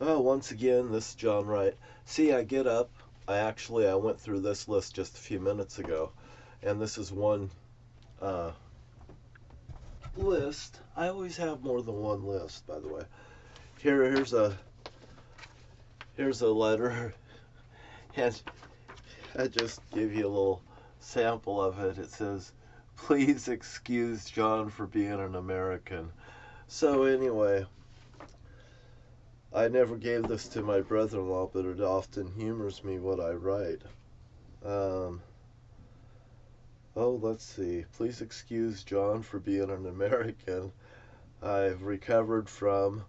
Oh, once again, this is John Wright. See, I get up. I went through this list just a few minutes ago, and this is one uh, list. I always have more than one list, by the way. Here's a letter, and I just give you a little sample of it. It says, "Please excuse John for being an American." So anyway, I never gave this to my brother-in-law, but it often humors me what I write. Um, oh, let's see. Please excuse John for being an American. I've recovered from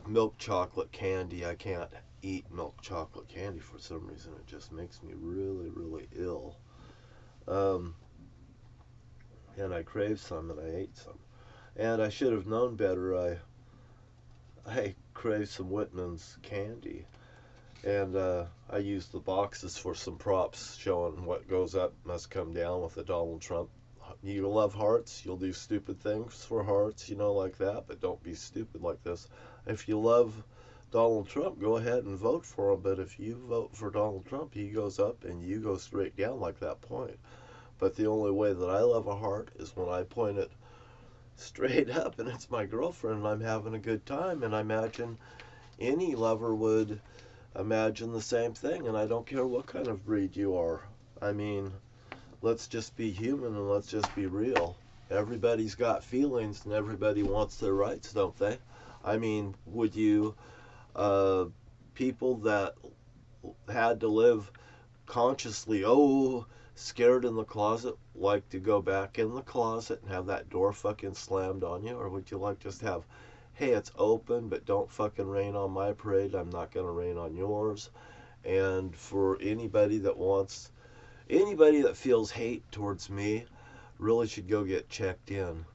milk chocolate candy. I can't eat milk chocolate candy for some reason. It just makes me really, really ill. Um, and I craved some and I ate some. And I should have known better. I craved some Whitman's candy. And I used the boxes for some props showing what goes up must come down with the Donald Trump. You love hearts, you'll do stupid things for hearts, like that, but don't be stupid like this. If you love Donald Trump, go ahead and vote for him, but if you vote for Donald Trump, he goes up and you go straight down like that point. But the only way that I love a heart is when I point it straight up and it's my girlfriend and I'm having a good time, and I imagine any lover would imagine the same thing, and I don't care what kind of breed you are. I mean, let's just be human and let's just be real. Everybody's got feelings and everybody wants their rights, don't they? I mean, would you, uh, people that had to live consciously, scared in the closet, like to go back in the closet and have that door fucking slammed on you? Or would you like just have, hey, it's open, but don't fucking rain on my parade. I'm not going to rain on yours. And for anybody that feels hate towards me, really should go get checked in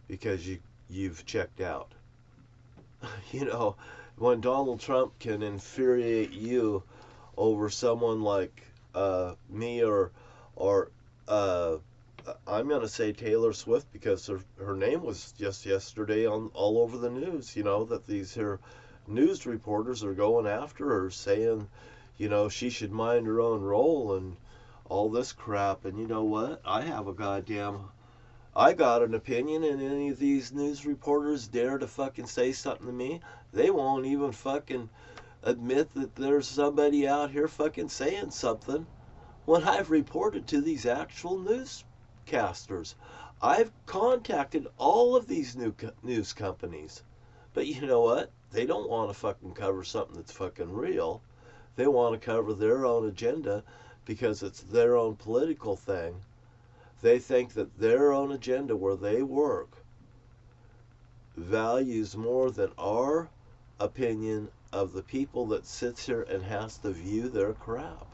because you've checked out. you know, when Donald Trump can infuriate you over someone like me, or uh, I'm gonna say Taylor Swift, because her name was just yesterday on all over the news. That these here news reporters are going after her, saying, she should mind her own role and all this crap. And you know what? I got an opinion, and any of these news reporters dare to fucking say something to me, they won't even fucking admit that there's somebody out here fucking saying something when I've reported to these actual newscasters. I've contacted all of these news companies. But you know what? They don't want to fucking cover something that's fucking real. They want to cover their own agenda because it's their own political thing. They think that their own agenda where they work values more than our opinion of the people that sits here and has to view their crap,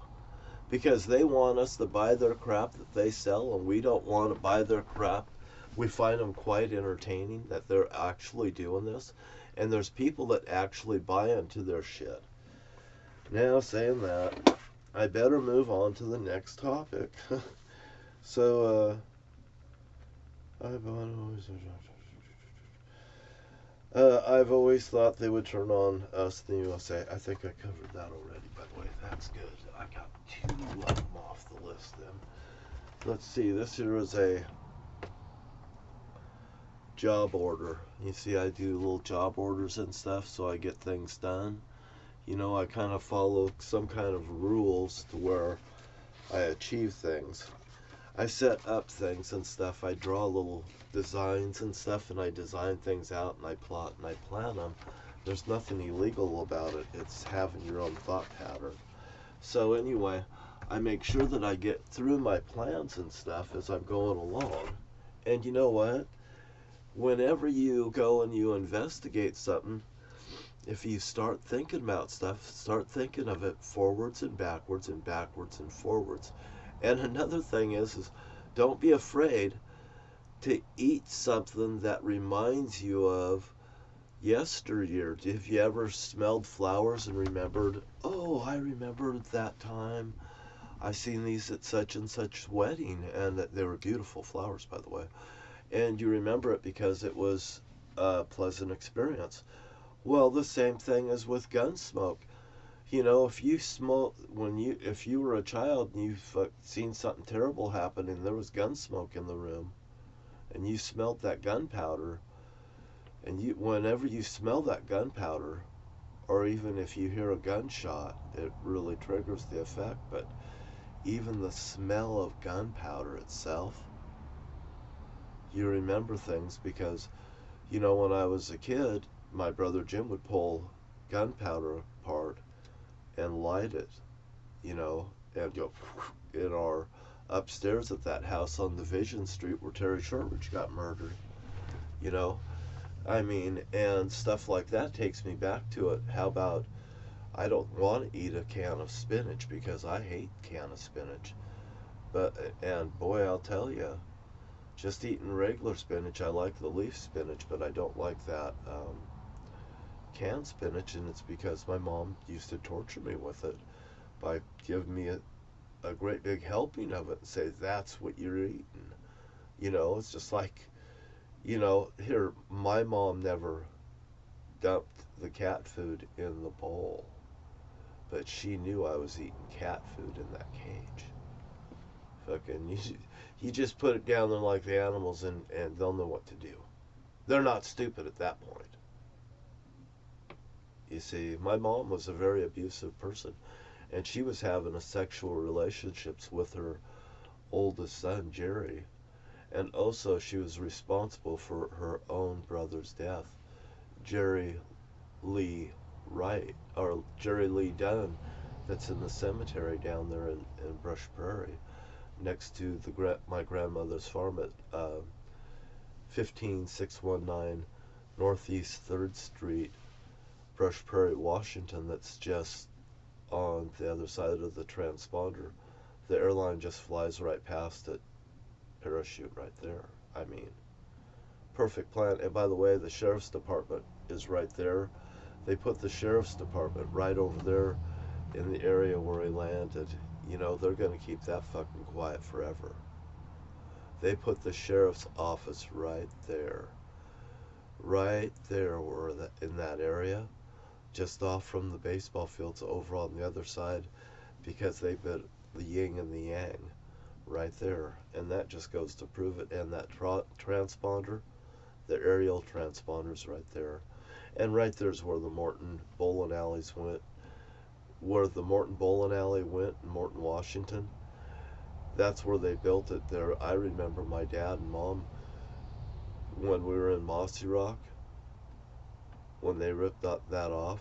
because they want us to buy their crap that they sell, and we don't want to buy their crap. We find them quite entertaining that they're actually doing this, and there's people that actually buy into their shit. Now, saying that, I better move on to the next topic. so I've always thought they would turn on us in the USA. I think I covered that already, by the way. That's good. I got two of them off the list then. Let's see. This here is a job order. You see, I do little job orders and stuff, so I get things done. I kind of follow some kind of rules to where I achieve things. I set up things and stuff. I draw little designs and stuff, and I design things out, and I plot and I plan them. There's nothing illegal about it. It's having your own thought pattern. So anyway, I make sure that I get through my plans and stuff as I'm going along. And you know what? Whenever you go and you investigate something, if you start thinking about stuff, start thinking of it forwards and backwards and backwards and forwards. And another thing is don't be afraid to eat something that reminds you of yesteryear. Have you ever smelled flowers and remembered, oh, I remembered that time I seen these at such and such wedding, and that they were beautiful flowers, by the way. And you remember it because it was a pleasant experience. Well, the same thing as with gun smoke. You know, if you smoke if you were a child and you've seen something terrible happen and there was gun smoke in the room and you smelled that gunpowder, and you whenever you smell that gunpowder, or even if you hear a gunshot, it really triggers the effect. But even the smell of gunpowder itself, you remember things because, you know, when I was a kid, my brother Jim would pull gunpowder apart and light it, you know, and go in our upstairs at that house on Division Street where Terry Shortridge got murdered, you know. I mean, and stuff like that takes me back to it. How about I don't want to eat a can of spinach because I hate can of spinach. But and boy, I'll tell you, just eating regular spinach, I like the leaf spinach, but I don't like that canned spinach, and it's because my mom used to torture me with it by giving me a great big helping of it and say that's what you're eating. You know, it's just like, you know, here my mom never dumped the cat food in the bowl, but she knew I was eating cat food in that cage. Fucking, you just put it down there like the animals, and they'll know what to do. They're not stupid at that point. You see, my mom was a very abusive person, and she was having a sexual relationships with her oldest son, Jerry, and also she was responsible for her own brother's death, Jerry Lee Wright, or Jerry Lee Dunn, that's in the cemetery down there in Brush Prairie, next to my grandmother's farm at 15619 Northeast 3rd Street, Brush Prairie, Washington. That's just on the other side of the transponder. The airline just flies right past it. Parachute right there. I mean, perfect plan. And by the way, the sheriff's department is right there. They put the sheriff's department right over there in the area where he landed. You know, they're going to keep that fucking quiet forever. They put the sheriff's office right there. Right there, where in that area, just off from the baseball fields over on the other side, because they put the yin and the yang right there. And that just goes to prove it. And that transponder, the aerial transponder's right there. And right there's where the Morton bowling alleys went. Where the Morton bowling alley went in Morton, Washington. That's where they built it there. I remember my dad and mom, when we were in Mossy Rock, when they ripped that off,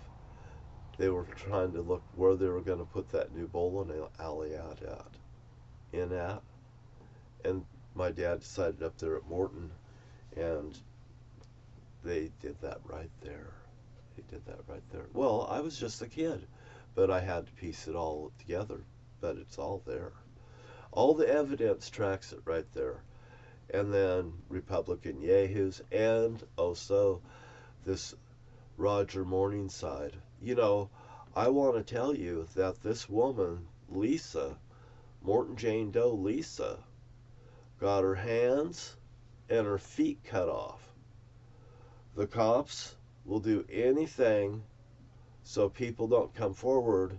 they were trying to look where they were going to put that new bowling alley at. And my dad decided up there at Morton, and they did that right there. They did that right there. Well, I was just a kid, but I had to piece it all together. But it's all there. All the evidence tracks it right there. And then Republican yahoos, and also this Roger Morningside. You know, I want to tell you that this woman, Lisa, Morton Jane Doe Lisa, got her hands and her feet cut off. The cops will do anything so people don't come forward.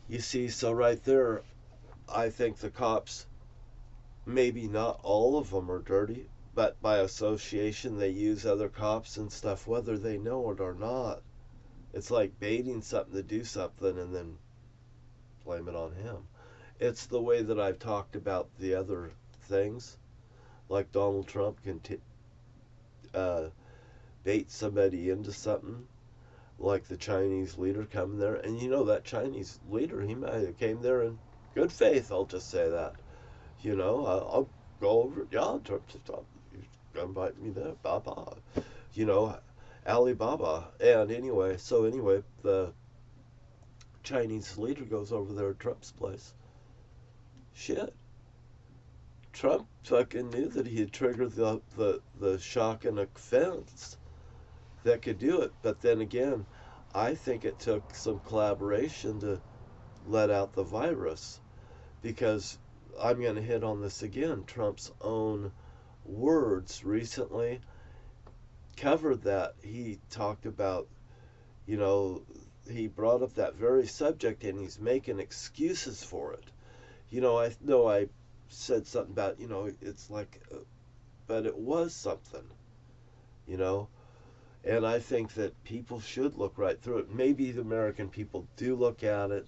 You see, so right there, I think the cops, maybe not all of them are dirty, but by association they use other cops and stuff, whether they know it or not. It's like baiting something to do something and then blame it on him. It's the way that I've talked about the other things, like Donald Trump can bait somebody into something, like the Chinese leader coming there. And you know, that Chinese leader, he might have came there in good faith, I'll just say that. You know, I'll go over, yeah, you invite me there, Baba. You know, Alibaba. And anyway, the Chinese leader goes over there at Trump's place. Shit. Trump fucking knew that he had triggered the shock and offense that could do it. But then again, I think it took some collaboration to let out the virus, because I'm going to hit on this again. Trump's own words recently, covered that, he talked about, you know, he brought up that very subject and he's making excuses for it. I know I said something about, it's like, but it was something, you know, and I think that people should look right through it. Maybe the American people do look at it,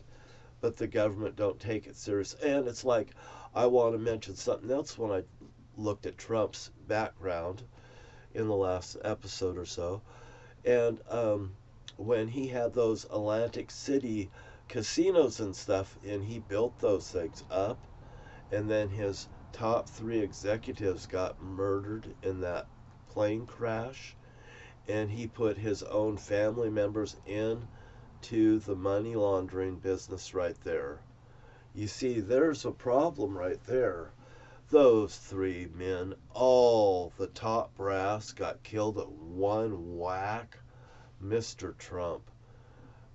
but the government don't take it serious. And it's like, I want to mention something else when I looked at Trump's background in the last episode or so. And when he had those Atlantic City casinos and stuff, and he built those things up, and then his top three executives got murdered in that plane crash, and he put his own family members in to the money laundering business right there. You see, there's a problem right there. Those three men, all the top brass, got killed at one whack. Mr. Trump.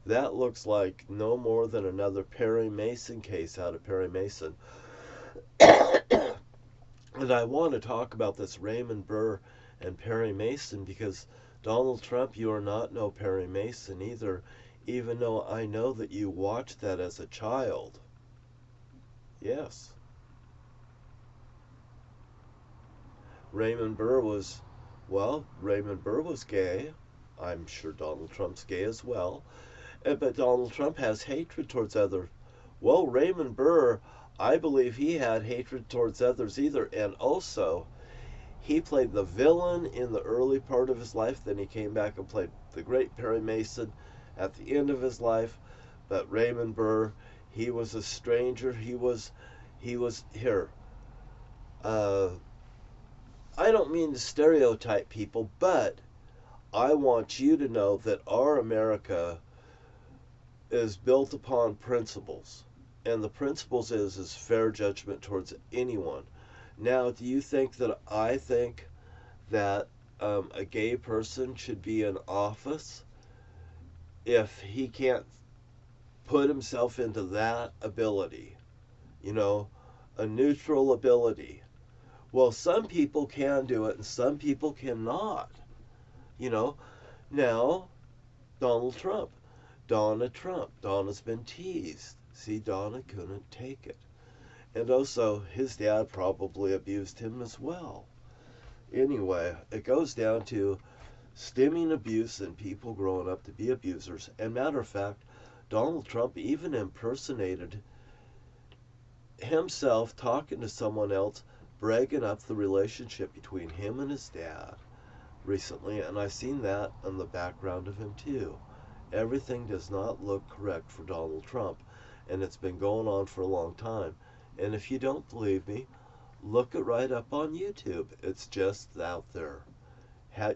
That looks like no more than another Perry Mason case out of Perry Mason. And I want to talk about this Raymond Burr and Perry Mason because, Donald Trump, you are not no Perry Mason either, even though I know that you watched that as a child. Yes. Raymond Burr was gay. I'm sure Donald Trump's gay as well. But Donald Trump has hatred towards others. Well, Raymond Burr, I believe he had hatred towards others either. And also, he played the villain in the early part of his life. Then he came back and played the great Perry Mason at the end of his life. But Raymond Burr, he was a stranger. He was here. I don't mean to stereotype people, but I want you to know that our America is built upon principles. And the principles is fair judgment towards anyone. Now, do you think that I think that a gay person should be in office if he can't put himself into that ability? A neutral ability. Well, some people can do it and some people cannot. Now, Donald Trump. Donna Trump. Donna's been teased. See, Donna couldn't take it. And also, his dad probably abused him as well. Anyway, it goes down to stemming abuse and people growing up to be abusers. And matter of fact, Donald Trump even impersonated himself talking to someone else, bragging up the relationship between him and his dad recently. And I've seen that on the background of him too. Everything does not look correct for Donald Trump, and it's been going on for a long time. And if you don't believe me, look it right up on YouTube. It's just out there.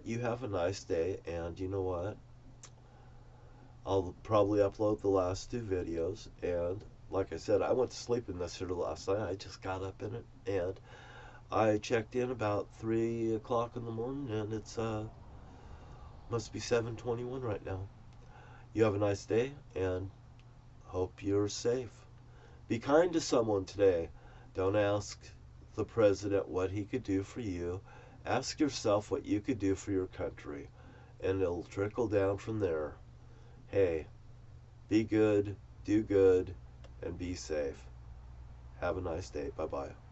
You have a nice day, and you know what? I'll probably upload the last two videos, and like I said, I went to sleep in this here last night. I just got up in it, and I checked in about 3 o'clock in the morning, and it's must be 7:21 right now. You have a nice day, and hope you're safe. Be kind to someone today. Don't ask the president what he could do for you. Ask yourself what you could do for your country, and it'll trickle down from there. Hey, be good, do good, and be safe. Have a nice day. Bye-bye.